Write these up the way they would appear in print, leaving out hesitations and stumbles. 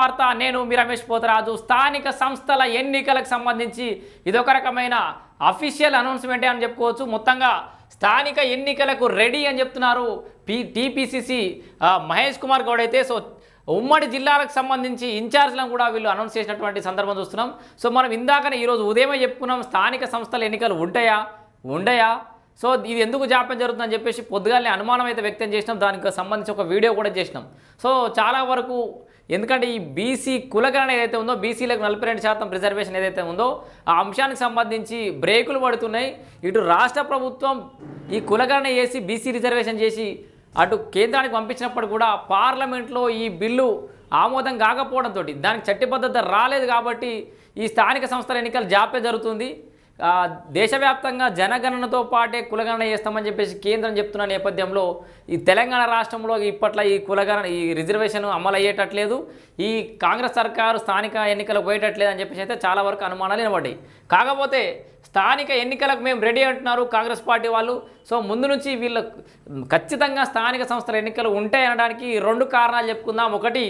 వార్త. నేను మీ రమేష్ పోతరాజు. స్థానిక సంస్థల ఎన్నికలకు సంబంధించి ఇదొక రకమైన అఫీషియల్ అనౌన్స్మెంటే అని చెప్పుకోవచ్చు. మొత్తంగా స్థానిక ఎన్నికలకు రెడీ అని చెప్తున్నారు టీపీసీసీ మహేష్ కుమార్ గౌడ్ అయితే. సో ఉమ్మడి జిల్లాలకు సంబంధించి ఇన్ఛార్జ్లను కూడా వీళ్ళు అనౌన్స్ చేసినటువంటి సందర్భం చూస్తున్నాం. సో మనం ఇందాకనే ఈరోజు ఉదయమే చెప్పుకున్నాం స్థానిక సంస్థల ఎన్నికలు ఉండయా. సో ఇది ఎందుకు జాప్యం జరుగుతుందని చెప్పేసి పొద్దుగానే అనుమానం అయితే వ్యక్తం చేసినాం. దానికి సంబంధించి ఒక వీడియో కూడా చేసినాం. సో చాలా వరకు ఎందుకంటే ఈ బీసీ కులగణన ఏదైతే ఉందో, బీసీలకు 42% రిజర్వేషన్ ఏదైతే ఉందో ఆ అంశానికి సంబంధించి బ్రేకులు పడుతున్నాయి. ఇటు రాష్ట్ర ప్రభుత్వం ఈ కులగణన చేసి బీసీ రిజర్వేషన్ చేసి అటు కేంద్రానికి పంపించినప్పుడు కూడా పార్లమెంట్లో ఈ బిల్లు ఆమోదం కాకపోవడంతో దానికి చట్టబద్ధత రాలేదు. కాబట్టి ఈ స్థానిక సంస్థల ఎన్నికలు జాప్యం జరుగుతుంది. దేశవ్యాప్తంగా జనగణనతో పాటే కులగణన చేస్తామని చెప్పేసి కేంద్రం చెప్తున్న నేపథ్యంలో ఈ తెలంగాణ రాష్ట్రంలో ఇప్పట్లో ఈ కులగణన ఈ రిజర్వేషన్ అమలు అయ్యేటట్లేదు. ఈ కాంగ్రెస్ సర్కారు స్థానిక ఎన్నికలకు పోయేటట్లేదు అని చెప్పేసి అయితే చాలా వరకు అనుమానాలు వినబడ్డాయి. కాకపోతే స్థానిక ఎన్నికలకు మేము రెడీ అంటున్నారు కాంగ్రెస్ పార్టీ వాళ్ళు. సో ముందు నుంచి వీళ్ళు ఖచ్చితంగా స్థానిక సంస్థల ఎన్నికలు ఉంటాయి అనడానికి 2 కారణాలు చెప్పుకుందాం. ఒకటి,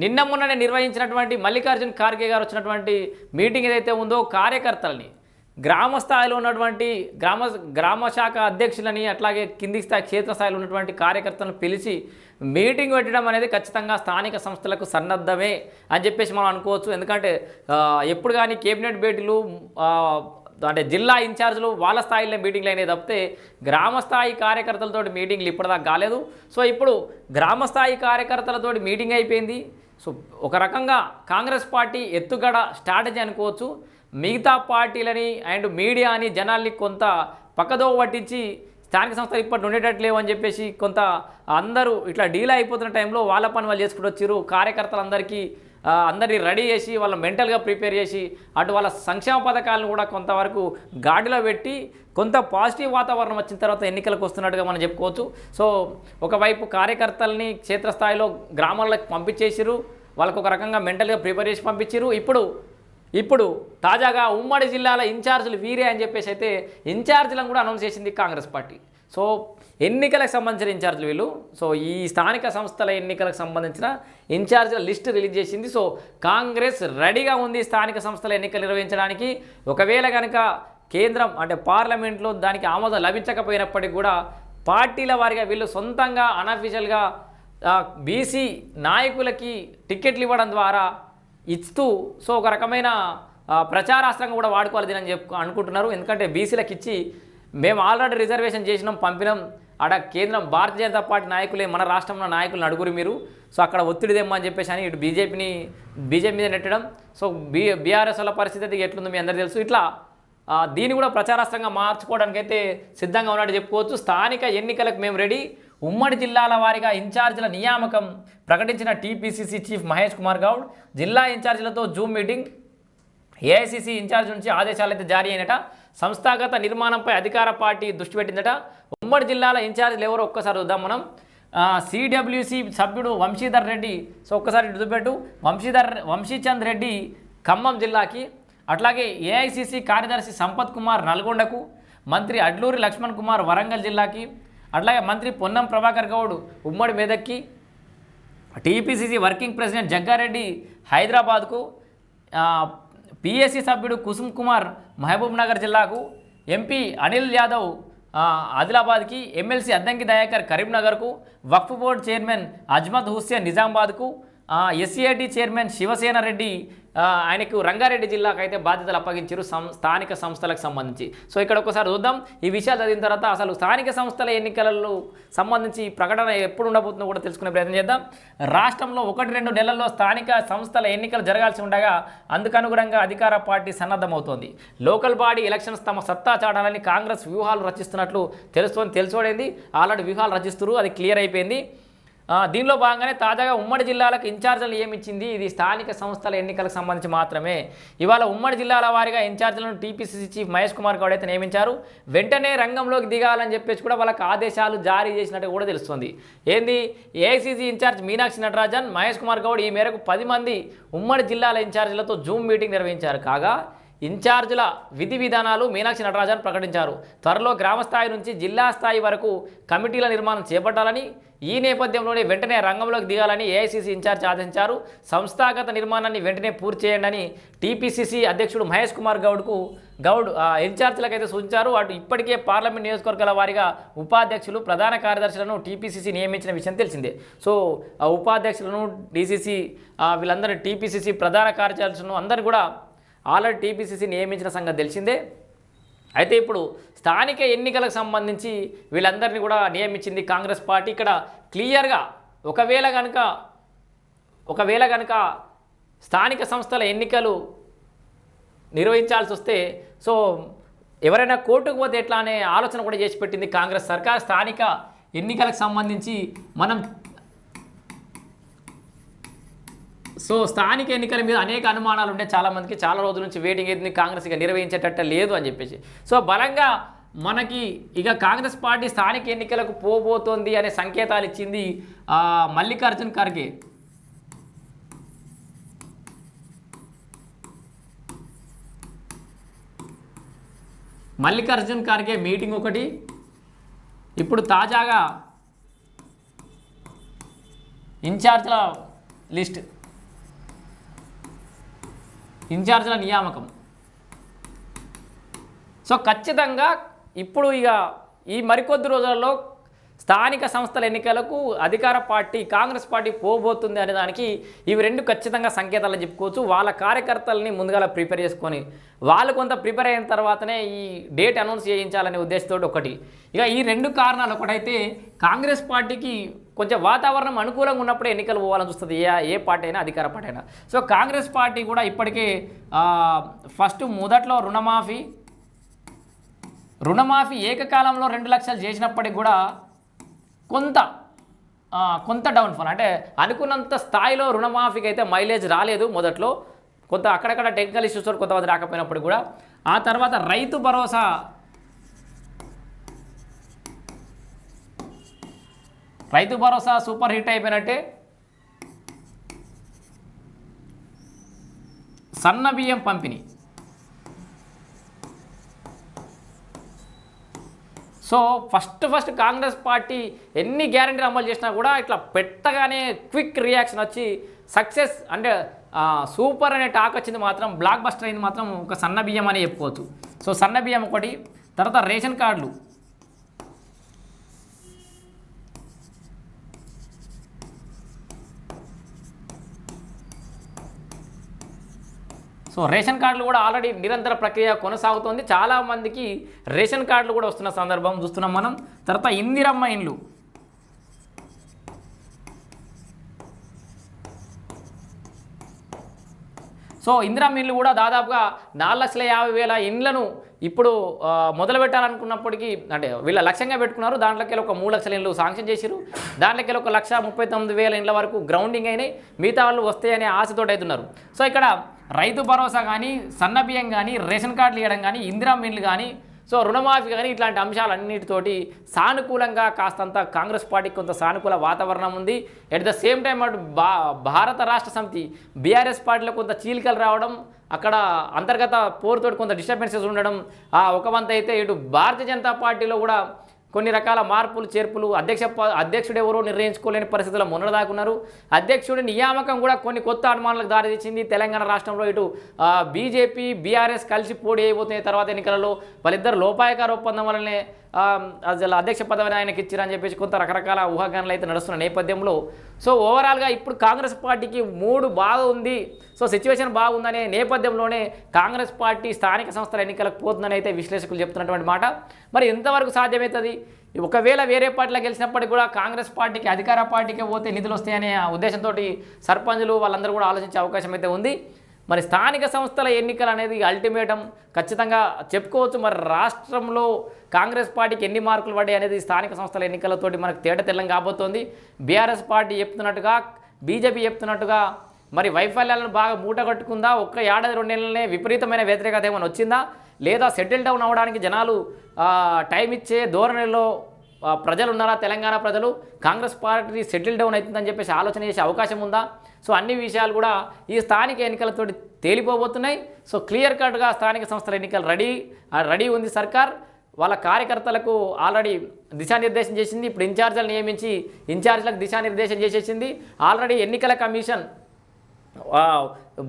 నిన్న మొన్ననే నిర్వహించినటువంటి మల్లికార్జున్ ఖార్గే గారు వచ్చినటువంటి మీటింగ్ ఏదైతే ఉందో కార్యకర్తలని గ్రామ స్థాయిలో ఉన్నటువంటి గ్రామ శాఖ అధ్యక్షులని అట్లాగే కింది స్థాయి క్షేత్రస్థాయిలో ఉన్నటువంటి కార్యకర్తలను పిలిచి మీటింగ్ పెట్టడం అనేది ఖచ్చితంగా స్థానిక సంస్థలకు సన్నద్ధమే అని చెప్పేసి మనం అనుకోవచ్చు. ఎందుకంటే ఎప్పుడు కానీ కేబినెట్ భేటీలు అంటే జిల్లా ఇన్ఛార్జీలు వాళ్ళ స్థాయిలో మీటింగ్లు అయినాయి తప్పితే గ్రామ స్థాయి కార్యకర్తలతో మీటింగ్లు ఇప్పటిదాకా కాలేదు. సో ఇప్పుడు గ్రామ స్థాయి కార్యకర్తలతో మీటింగ్ అయిపోయింది. సో ఒక రకంగా కాంగ్రెస్ పార్టీ ఎత్తుగడ స్ట్రాటజీ అనుకోవచ్చు. మిగతా పార్టీలని అండ్ మీడియాని జనాల్ని కొంత పక్కదో పట్టించి స్థానిక సంస్థలు ఇప్పటి ఉండేటట్లేవు అని చెప్పేసి కొంత అందరూ ఇట్లా డీల్ అయిపోతున్న టైంలో వాళ్ళ పని వాళ్ళు చేసుకుంటూ వచ్చారు. అందరినీ రెడీ చేసి వాళ్ళ మెంటల్గా ప్రిపేర్ చేసి అటు వాళ్ళ సంక్షేమ పథకాలను కూడా కొంతవరకు గాడిలో పెట్టి కొంత పాజిటివ్ వాతావరణం వచ్చిన తర్వాత ఎన్నికలకు వస్తున్నట్టుగా మనం చెప్పుకోవచ్చు. సో ఒకవైపు కార్యకర్తల్ని క్షేత్రస్థాయిలో గ్రామాలకు పంపించేసారు, వాళ్ళకు ఒక రకంగా మెంటల్గా ప్రిపేర్ చేసి పంపించారు. ఇప్పుడు తాజాగా ఉమ్మడి జిల్లాల ఇన్ఛార్జీలు వీరే అని చెప్పేసి అయితే ఇన్ఛార్జీలను కూడా అనౌన్స్ చేసింది కాంగ్రెస్ పార్టీ. సో ఎన్నికలకు సంబంధించిన ఇన్ఛార్జీలు వీళ్ళు. సో ఈ స్థానిక సంస్థల ఎన్నికలకు సంబంధించిన ఇన్ఛార్జీల లిస్ట్ రిలీజ్ చేసింది. సో కాంగ్రెస్ రెడీగా ఉంది స్థానిక సంస్థల ఎన్నికలు నిర్వహించడానికి. ఒకవేళ కనుక కేంద్రం అంటే పార్లమెంట్లో దానికి ఆమోదం లభించకపోయినప్పటికీ కూడా పార్టీల వారిగా వీళ్ళు సొంతంగా అనఫీషియల్గా బీసీ నాయకులకి టికెట్లు ఇవ్వడం ద్వారా ఇస్తూ సో ఒక రకమైన ప్రచారాస్త్రంగా కూడా వాడుకోవాలి దీని అనుకుంటున్నారు. ఎందుకంటే బీసీలకు ఇచ్చి మేము ఆల్రెడీ రిజర్వేషన్ చేసినాం, పంపినాం, అక్కడ కేంద్రం భారతీయ జనతా పార్టీ నాయకులే మన రాష్ట్రంలో నాయకులను అడుగురు మీరు, సో అక్కడ ఒత్తిడి తెమ్మని అని చెప్పేసి అని ఇటు బీజేపీ మీద నెట్టడం. సో బీఆర్ఎస్ వాళ్ళ పరిస్థితి ఎట్లుందో మీ అందరికీ తెలుసు. ఇట్లా దీన్ని కూడా ప్రచారాస్త్రంగా మార్చుకోవడానికి అయితే సిద్ధంగా ఉన్నట్టు చెప్పుకోవచ్చు. స్థానిక ఎన్నికలకు మేము రెడీ. ఉమ్మడి జిల్లాల వారీగా ఇన్ఛార్జీల నియామకం ప్రకటించిన టీపీసీసీ చీఫ్ మహేష్ కుమార్ గౌడ్. జిల్లా ఇన్ఛార్జీలతో జూమ్ మీటింగ్. ఏఐసీసీ ఇన్ఛార్జ్ నుంచి ఆదేశాలు అయితే జారీ అయినట. సంస్థాగత నిర్మాణంపై అధికార పార్టీ దృష్టి పెట్టిందట. ఉమ్మడి జిల్లాల ఇన్ఛార్జీలు ఎవరో ఒక్కసారి చూద్దాం మనం. సిడబ్ల్యూసీ సభ్యుడు వంశీధర్ రెడ్డి. సో ఒక్కసారి చూపెట్టు. వంశీచంద్ రెడ్డి ఖమ్మం జిల్లాకి. అట్లాగే ఏఐసీసీ కార్యదర్శి సంపత్ కుమార్ నల్గొండకు. మంత్రి అడ్లూరి లక్ష్మణ్ కుమార్ వరంగల్ జిల్లాకి. అట్లాగే మంత్రి పొన్నం ప్రభాకర్ గౌడ్ ఉమ్మడి మెదక్కి. టీపీసీసీ వర్కింగ్ ప్రెసిడెంట్ జగ్గారెడ్డి హైదరాబాద్కు. పిఎస్సి సభ్యుడు కుసుమ్ కుమార్ మహబూబ్ నగర్ జిల్లాకు. ఎంపీ అనిల్ యాదవ్ ఆదిలాబాద్కి. ఎమ్మెల్సీ అద్దంకి దయాకర్ కరీంనగర్కు. వక్ఫ్ బోర్డు చైర్మన్ అజ్మద్ హుస్సేన్ నిజామాబాద్కు. ఎస్సీఐటీ చైర్మన్ శివసేన రెడ్డి ఆయనకు రంగారెడ్డి జిల్లాకు అయితే బాధ్యతలు అప్పగించారు స్థానిక సంస్థలకు సంబంధించి. సో ఇక్కడ ఒకసారి చూద్దాం. ఈ విషయాలు చదివిన తర్వాత అసలు స్థానిక సంస్థల ఎన్నికలలో సంబంధించి ప్రకటన ఎప్పుడు ఉండబోతుందో కూడా తెలుసుకునే ప్రయత్నం చేద్దాం. రాష్ట్రంలో 1-2 నెలల్లో స్థానిక సంస్థల ఎన్నికలు జరగాల్సి ఉండగా అందుకనుగుణంగా అధికార పార్టీ సన్నద్ధమవుతోంది. లోకల్ బాడీ ఎలక్షన్స్ తమ సత్తా చాటాలని కాంగ్రెస్ వ్యూహాలు రచిస్తున్నట్లు తెలుసోడైంది. ఆల్రెడీ వ్యూహాలు రచిస్తున్నారు, అది క్లియర్ అయిపోయింది. దీనిలో భాగంగానే తాజాగా ఉమ్మడి జిల్లాలకు ఇన్ఛార్జీలు నియమించింది. ఇది స్థానిక సంస్థల ఎన్నికలకు సంబంధించి మాత్రమే. ఇవాళ ఉమ్మడి జిల్లాల వారీగా ఇన్ఛార్జీలను టీపీసీసీ చీఫ్ మహేష్ కుమార్ గౌడ్ అయితే నియమించారు. వెంటనే రంగంలోకి దిగాలని చెప్పేసి కూడా వాళ్ళకి ఆదేశాలు జారీ చేసినట్టు కూడా తెలుస్తుంది. ఏంది, ఏఐసీసీ ఇన్ఛార్జ్ మీనాక్షి నటరాజన్, మహేష్ కుమార్ గౌడ్ ఈ మేరకు 10 మంది ఉమ్మడి జిల్లాల ఇన్ఛార్జీలతో జూమ్ మీటింగ్ నిర్వహించారు. కాగా ఇన్ఛార్జీల విధి విధానాలు మీనాక్షి నటరాజన్ ప్రకటించారు. త్వరలో గ్రామ స్థాయి నుంచి జిల్లా స్థాయి వరకు కమిటీల నిర్మాణం చేపట్టాలని, ఈ నేపథ్యంలోనే వెంటనే రంగంలోకి దిగాలని ఏఐసీసీ ఇన్ఛార్జ్ ఆదేశించారు. సంస్థాగత నిర్మాణాన్ని వెంటనే పూర్తి చేయండి అని టీపీసీసీ అధ్యక్షుడు మహేష్ కుమార్ గౌడ్ ఇన్ఛార్జీలకైతే సూచించారు. అటు ఇప్పటికే పార్లమెంట్ నియోజకవర్గాల వారీగా ఉపాధ్యక్షులు, ప్రధాన కార్యదర్శులను టీపీసీసీ నియమించిన విషయం తెలిసిందే. సో ఆ ఉపాధ్యక్షులను డీసీసీ వీళ్ళందరూ టీపీసీసీ ప్రధాన కార్యదర్శులను అందరూ కూడా ఆల్రెడీ టీపీసీసీ నియమించిన సంగతి తెలిసిందే. అయితే ఇప్పుడు స్థానిక ఎన్నికలకు సంబంధించి వీళ్ళందరినీ కూడా నియమించింది కాంగ్రెస్ పార్టీ. ఇక్కడ క్లియర్గా ఒకవేళ కనుక స్థానిక సంస్థల ఎన్నికలు నిర్వహించాల్సి వస్తే సో ఎవరైనా కోర్టుకు పోతే ఎట్లా అనే ఆలోచన కూడా చేసి పెట్టింది కాంగ్రెస్ సర్కార్. స్థానిక ఎన్నికలకు సంబంధించి స్థానిక ఎన్నికల మీద అనేక అనుమానాలు ఉండే చాలామందికి చాలా రోజుల నుంచి వెయిటింగ్ అవుతుంది, కాంగ్రెస్ ఇక నిర్వహించేటట్టు లేదు అని చెప్పేసి. సో బలంగా మనకి ఇక కాంగ్రెస్ పార్టీ స్థానిక ఎన్నికలకు పోబోతోంది అనే సంకేతాలు ఇచ్చింది మల్లికార్జున్ ఖర్గే. మల్లికార్జున్ ఖర్గే మీటింగ్ ఒకటి, ఇప్పుడు తాజాగా ఇన్ఛార్జ్ల లిస్ట్, ఇన్ఛార్జ్ల నియామకం. సో ఖచ్చితంగా ఇప్పుడు ఇక ఈ మరికొద్ది రోజులలో స్థానిక సంస్థల ఎన్నికలకు అధికార పార్టీ కాంగ్రెస్ పార్టీ పోబోతుంది అనే దానికి ఇవి రెండు ఖచ్చితంగా సంకేతాలని చెప్పుకోవచ్చు. వాళ్ళ కార్యకర్తలని ముందుగా ప్రిపేర్ చేసుకొని వాళ్ళు కొంత ప్రిపేర్ అయిన తర్వాతనే ఈ డేట్ అనౌన్స్ చేయించాలనే ఉద్దేశంతో ఒకటి. ఇక ఈ రెండు కారణాలు, ఒకటైతే కాంగ్రెస్ పార్టీకి కొంచెం వాతావరణం అనుకూలంగా ఉన్నప్పుడే ఎన్నికలు పోవాలని చూస్తుంది ఏ పార్టీ అయినా, అధికార పార్టీ అయినా. సో కాంగ్రెస్ పార్టీ కూడా ఇప్పటికే ఫస్ట్ మొదట్లో రుణమాఫీ ఏకకాలంలో 2 లక్షలు చేసినప్పటికి కూడా కొంత డౌన్ఫాల్, అంటే అనుకున్నంత స్థాయిలో రుణమాఫీకి అయితే మైలేజ్ రాలేదు. మొదట్లో కొంత అక్కడక్కడ టెక్నికల్ ఇష్యూస్ కొంతమంది రాకపోయినప్పటికీ కూడా ఆ తర్వాత రైతు భరోసా సూపర్ హిట్ అయిపోయినట్టే. సన్న బియ్యం పంపిణీ, సో ఫస్ట్ కాంగ్రెస్ పార్టీ ఎన్ని గ్యారెంటీలు అమలు చేసినా కూడా ఇట్లా పెట్టగానే క్విక్ రియాక్షన్ వచ్చి సక్సెస్ అంటే సూపర్ అనే టాక్ వచ్చింది, మాత్రం బ్లాక్ బస్టర్ అయింది మాత్రం ఒక సన్న బియ్యం అని చెప్పుకోవచ్చు. సో సన్న బియ్యం ఒకటి, తర్వాత రేషన్ కార్డులు. సో రేషన్ కార్డులు కూడా ఆల్రెడీ నిరంతర ప్రక్రియ కొనసాగుతోంది. చాలామందికి రేషన్ కార్డులు కూడా వస్తున్న సందర్భం చూస్తున్నాం మనం. తర్వాత ఇందిరమ్మ ఇండ్లు, సో ఇందిరమ్మ ఇండ్లు కూడా దాదాపుగా 4,50,000 ఇండ్లను ఇప్పుడు మొదలు పెట్టాలనుకున్నప్పటికీ, అంటే వీళ్ళ లక్ష్యంగా పెట్టుకున్నారు. దాంట్లోకి ఒక 3 లక్షల ఇండ్లు శాంక్షన్ చేశారు. దాంట్లోకి 1,39,000 ఇండ్ల వరకు గ్రౌండింగ్ అయినాయి. మిగతా వాళ్ళు వస్తాయనే ఆశతోటి అవుతున్నారు. సో ఇక్కడ రైతు భరోసా కానీ, సన్న బియ్యం కానీ, రేషన్ కార్డులు ఇవ్వడం కానీ, ఇందిరమ్మ ఇండ్లు కానీ, సో రుణమాఫీ కానీ ఇట్లాంటి అంశాలన్నిటితోటి సానుకూలంగా కాస్తంత కాంగ్రెస్ పార్టీకి కొంత సానుకూల వాతావరణం ఉంది. ఎట్ ద సేమ్ టైం అటు భారత రాష్ట్ర సమితి బీఆర్ఎస్ పార్టీలో కొంత చీలికలు రావడం, అక్కడ అంతర్గత పోరుతోటి కొంత డిస్టర్బెన్సెస్ ఉండడం ఒక వంత అయితే, ఇటు భారతీయ జనతా పార్టీలో కూడా కొన్ని రకాల మార్పులు చేర్పులు, అధ్యక్షుడు ఎవరో నిర్ణయించుకోలేని పరిస్థితుల్లో మొన్నదాకున్నారు. అధ్యక్షుడి నియామకం కూడా కొన్ని కొత్త అనుమానాలకు దారితీసింది. తెలంగాణ రాష్ట్రంలో ఇటు బీజేపీ బీఆర్ఎస్ కలిసి పోటీ అయిపోతున్న తర్వాత ఎన్నికలలో వాళ్ళిద్దరు లోపాయకార ఒప్పందం వల్లనే అసలు అధ్యక్ష పదవిని ఆయనకి ఇచ్చారని చెప్పేసి కొంత రకరకాల ఊహాగానాలు అయితే నడుస్తున్న నేపథ్యంలో, సో ఓవరాల్గా ఇప్పుడు కాంగ్రెస్ పార్టీకి మూడు బాగుంది, సో సిచ్యువేషన్ బాగుందనే నేపథ్యంలోనే కాంగ్రెస్ పార్టీ స్థానిక సంస్థల ఎన్నికలకు పోతుందని అయితే విశ్లేషకులు చెప్తున్నటువంటి మాట. మరి ఎంతవరకు సాధ్యమవుతుంది? ఒకవేళ వేరే పార్టీలో గెలిచినప్పటికీ కూడా కాంగ్రెస్ పార్టీకి అధికార పార్టీకి పోతే నిధులు వస్తాయనే ఉద్దేశంతో సర్పంచులు వాళ్ళందరూ కూడా ఆలోచించే అవకాశం అయితే ఉంది. మరి స్థానిక సంస్థల ఎన్నికలు అనేది అల్టిమేటం ఖచ్చితంగా చెప్పుకోవచ్చు. మరి రాష్ట్రంలో కాంగ్రెస్ పార్టీకి ఎన్ని మార్కులు పడ్డాయి అనేది స్థానిక సంస్థల ఎన్నికలతోటి మనకు తెల్లం కాబోతోంది. బీఆర్ఎస్ పార్టీ చెప్తున్నట్టుగా, బీజేపీ చెప్తున్నట్టుగా మరి వైఫల్యాలను బాగా మూటగట్టుకుందా, ఒక్క ఏడాది 2 నెలలనే విపరీతమైన వ్యతిరేకత ఏమైనా వచ్చిందా, లేదా సెటిల్ డౌన్ అవ్వడానికి జనాలు టైం ఇచ్చే ధోరణిలో ప్రజలు ఉన్నారా, తెలంగాణ ప్రజలు కాంగ్రెస్ పార్టీ సెటిల్ డౌన్ అవుతుందని చెప్పేసి ఆలోచన చేసే అవకాశం ఉందా? సో అన్ని విషయాలు కూడా ఈ స్థానిక ఎన్నికలతో తేలిపోబోతున్నాయి. సో క్లియర్ కట్గా స్థానిక సంస్థల ఎన్నికలు రెడీ ఉంది సర్కార్. వాళ్ళ కార్యకర్తలకు ఆల్రెడీ దిశానిర్దేశం చేసింది. ఇప్పుడు ఇన్ఛార్జీలు నియమించి ఇన్ఛార్జీలకు దిశానిర్దేశం చేసేసింది. ఆల్రెడీ ఎన్నికల కమిషన్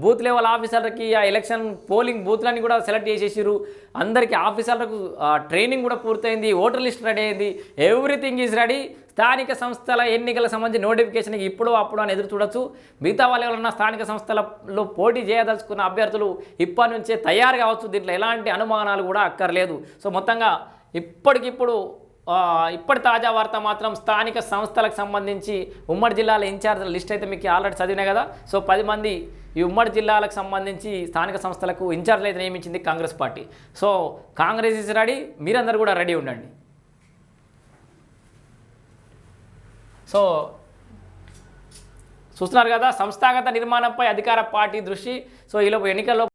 బూత్ లెవెల్ ఆఫీసర్లకి ఆ ఎలక్షన్ పోలింగ్ బూత్లన్నీ కూడా సెలెక్ట్ చేసేసారు. అందరికీ ఆఫీసర్లకు ట్రైనింగ్ కూడా పూర్తయింది. ఓటర్ లిస్ట్ రెడీ అయింది. Everything is ready. స్థానిక సంస్థల ఎన్నికలకు సంబంధించి నోటిఫికేషన్కి ఇప్పుడు అప్పుడు అని ఎదురు చూడొచ్చు. మిగతా వాళ్ళు ఎవరన్నా స్థానిక సంస్థలలో పోటీ చేయదలుచుకున్న అభ్యర్థులు ఇప్పటి నుంచే తయారు కావచ్చు. దీంట్లో ఎలాంటి అనుమానాలు కూడా అక్కర్లేదు. సో మొత్తంగా ఇప్పటికిప్పుడు ఇప్పటి తాజా వార్త మాత్రం స్థానిక సంస్థలకు సంబంధించి ఉమ్మడి జిల్లాల ఇన్ఛార్జ్ల లిస్ట్ అయితే మీకు ఆల్రెడీ చదివినాయి కదా. సో 10 మంది ఈ ఉమ్మడి జిల్లాలకు సంబంధించి స్థానిక సంస్థలకు ఇన్ఛార్జ్లు అయితే నియమించింది Congress party. So Congress is ready, మీరందరూ కూడా రెడీ ఉండండి. సో చూస్తున్నారు కదా, సంస్థాగత నిర్మాణంపై అధికార పార్టీ దృష్టి. సో ఈలోపు ఎన్నికల్లో